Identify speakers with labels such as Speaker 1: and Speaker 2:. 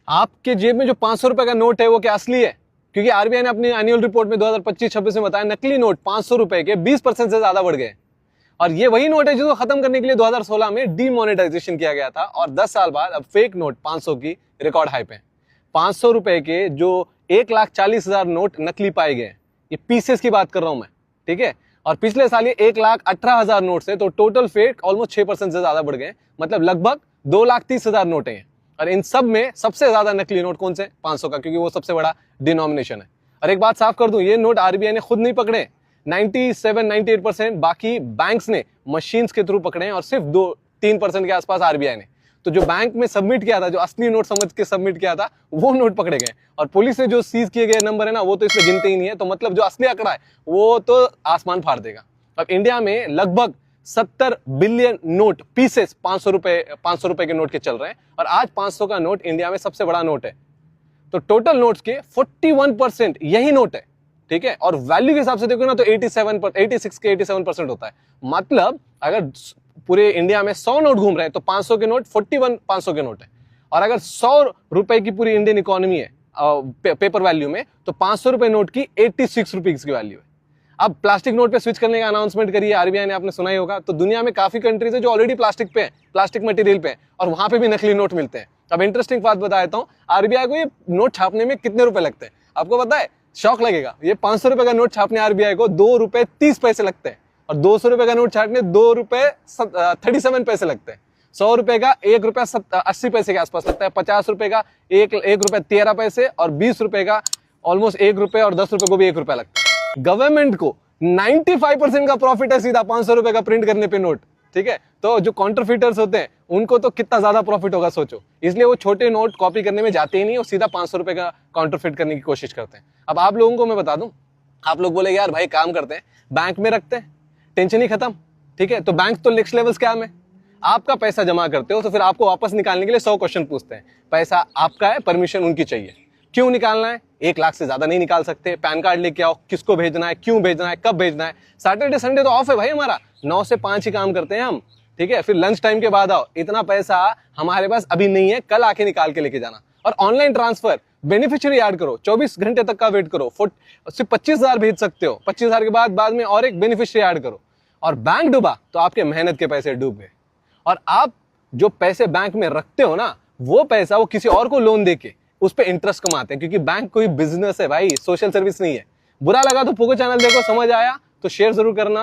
Speaker 1: आपके जेब में जो 500 रुपए का नोट है वो क्या असली है? क्योंकि आरबीआई ने अपनी एनुअल रिपोर्ट में 2025-26 में बताया नकली नोट 500 रुपए के 20% से ज्यादा बढ़ गए। और ये वही नोट है जिसको खत्म करने के लिए 2016 में डीमोनेटाइजेशन किया गया था और 10 साल बाद अब फेक नोट 500 की रिकॉर्ड हाई पे। 500 रुपए के जो 1,40,000 नोट नकली पाए गए, ये पीसेस की बात कर रहा हूं मैं, ठीक है। और पिछले साल ये 1,18,000 नोट से, तो टोटल फेक ऑलमोस्ट 6% से ज्यादा बढ़ गए, मतलब लगभग 2,30,000 नोट हैं। और इन सब में सबसे ज्यादा नकली नोट कौन से? 500 का, क्योंकि वो सबसे बड़ा डिनोमिनेशन है। और एक बात साफ कर दूं, ये नोट आरबीआई ने खुद नहीं पकड़े, 97-98% बाकी बैंक्स ने मशीन्स के थ्रू पकड़े हैं और सिर्फ 2-3% के आसपास आरबीआई ने। तो जो बैंक में सबमिट किया था, जो असली नोट समझ के सबमिट किया था, वो नोट पकड़े गए। और पुलिस ने जो सीज किए गए नंबर है ना, वो तो इसमें गिनते ही नहीं है। तो मतलब जो असली आंकड़ा है वो तो आसमान फाड़ देगा। अब इंडिया में लगभग 70 बिलियन नोट पीसेस 500 रुपए के नोट के चल रहे हैं। और आज 500 का नोट इंडिया में सबसे बड़ा नोट है। तो टोटल नोट्स के 41% यही नोट है, ठीक है। और वैल्यू के हिसाब से देखो ना, तो 87% होता है। मतलब अगर पूरे इंडिया में 100 नोट घूम रहे हैं तो 500 के नोट 41 500 के नोट है। और अगर 100 रुपए की पूरी इंडियन इकोनॉमी है पेपर वैल्यू में, तो 500 रुपए नोट की 86 रुपीज की वैल्यू है। अब प्लास्टिक नोट पे स्विच करने का अनाउंसमेंट करी है आरबीआई ने, आपने सुना ही होगा। तो दुनिया में काफी कंट्रीज है जो ऑलरेडी प्लास्टिक पे है, प्लास्टिक मटेरियल पे है, और वहां पे भी नकली नोट मिलते हैं। अब इंटरेस्टिंग बात बता देता हूँ, आरबीआई को ये नोट छापने में कितने रुपए लगते हैं आपको पता है? शौक लगेगा। ये 500 रुपए का नोट छापने आरबीआई को 2 रुपए 30 पैसे लगते हैं, और 200 रुपए का नोट छापने 2 रुपए 37 पैसे लगते हैं। 100 रुपए का 1 रुपया 80 पैसे के आसपास लगता है। 50 रुपए का 1 रुपया 13 पैसे, और 20 रुपए का ऑलमोस्ट 1 रुपए, और 10 रुपए को भी 1 रुपया लगता है। गवर्नमेंट को 95% का प्रॉफिट है सीधा 500 रुपए का प्रिंट करने पे नोट, ठीक है। तो जो काउंटरफीटर्स होते हैं उनको तो कितना ज्यादा प्रॉफिट होगा सोचो। इसलिए वो छोटे नोट कॉपी करने में जाते ही नहीं और सीधा 500 रुपए का काउंटरफीट करने की कोशिश करते हैं। अब आप लोगों को मैं बता दूं, आप लोग बोले यार भाई काम करते हैं, बैंक में रखते हैं, टेंशन ही खत्म, ठीक है। तो बैंक तो नेक्स्ट लेवल स्कैम है। आपका पैसा जमा करते हो तो फिर आपको वापस निकालने के लिए 100 क्वेश्चन पूछते हैं। पैसा आपका है, परमिशन उनकी चाहिए। क्यों निकालना है? 1 लाख से ज्यादा नहीं निकाल सकते। पैन कार्ड लेके आओ, किसको भेजना है, क्यों भेजना है, कब भेजना है। सैटरडे संडे तो ऑफ है भाई हमारा, 9 से 5 ही काम करते हैं हम, ठीक है। फिर लंच टाइम के बाद आओ, इतना पैसा हमारे पास अभी नहीं है, कल आके निकाल के लेके जाना। और ऑनलाइन ट्रांसफर, बेनिफिशियरी ऐड करो, 24 घंटे तक का वेट करो, सिर्फ 25,000 भेज सकते हो। 25,000 के बाद में और एक बेनिफिशियरी ऐड करो। और बैंक डूबा तो आपके मेहनत के पैसे डूब गए। और आप जो पैसे बैंक में रखते हो ना, वो पैसा वो किसी और को लोन देके उस पर इंटरेस्ट कमाते हैं, क्योंकि बैंक कोई बिजनेस है भाई, सोशल सर्विस नहीं है। बुरा लगा तो पोगो चैनल देखो, समझ आया तो शेयर जरूर करना।